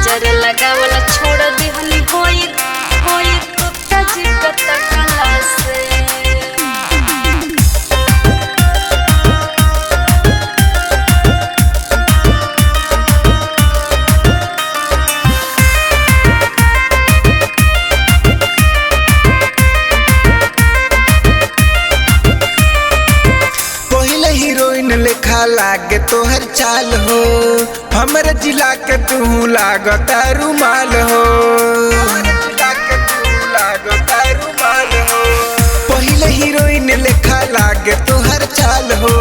काजर लगावला छोड़ दिहनी होई गुप्ता जी कता कला से। हीरोइन लेखा लागे तोहर चाल हो, हमरे जिला के तू लागता रुमाल हो। पहले हीरोइन लेखा लागे तोहर चाल हो,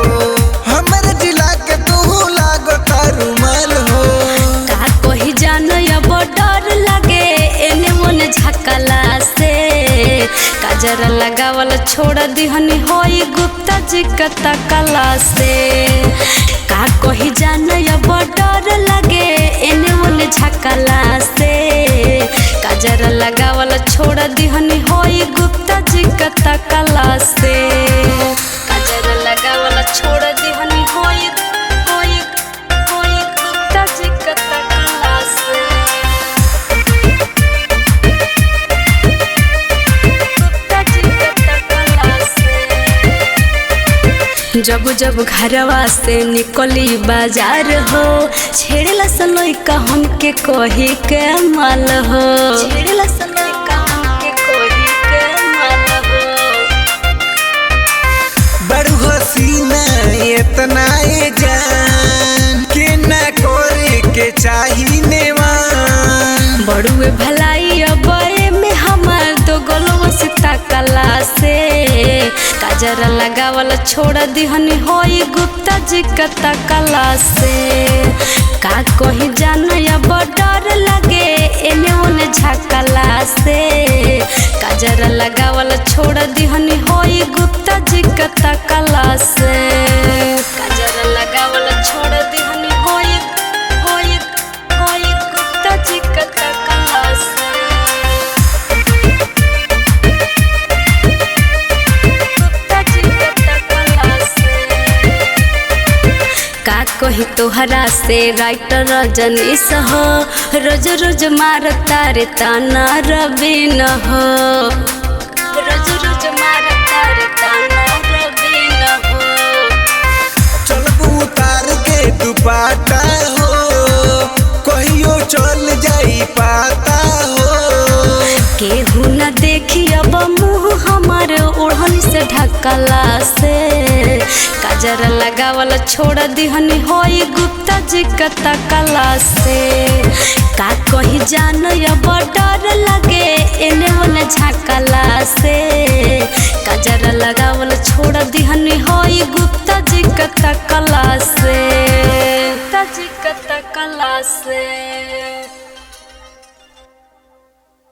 हमरे जिला के तू लागता रुमाल हो। का कोई जानो अब डर लागे एने मोने झकला से। काजर लगावल छोड़ दिहनी होई गुप्ता जी कता कला से। का कोई जानो अब डर लागे एने मोने झकला से। काजर लगावल छोड़ दिहनी होई गुप्ता जी कता कला से। काजर लगावल छोड़ दिहनी होई गुप्ता जी कता कला से। जब जब घरवा से निकली बाजार हो, छेड़ला सलोई का हमके कोही के माल हो। छेड़ला सलोई का हमके कोही के माल हो। बड़ू हसीना इतना ए जान के न करे के चाही नेवान। बड़ुए भलाई अब में हमार दो गोलवा से ताकला से। काजर लगावल छोड़ दिहनी होई गुप्ता जी कता कला से। का कोई जानो अब डर लागे एने ओने झकला से। काजर लगावल छोड़ दिहनी होई गुप्ता जी कता कला से। काजर लगावल छोड़ दिहनी होई गुप्ता जी कता कला से। का कही तोहरा से राइटर रजनीश हो, रोज रोज मारता रे ताना रवीन हो। रोज रोज मारता रे ताना रवीन हो। चल उतार के दुपट्टा हो, कहियो चल जाई पाता हो। केहू न देखी अब मुँह हमार ओढ़नी से ढकला से। काजर लगावल छोड़ दिहनी होई गुप्ता जी कता कला से। का कहीं जानो अब डर लागे एने ओने झकला से। काजर लगावल छोड़ दिहनी होई गुप्ता जी कता कला से। गुप्ता जी कता कला से।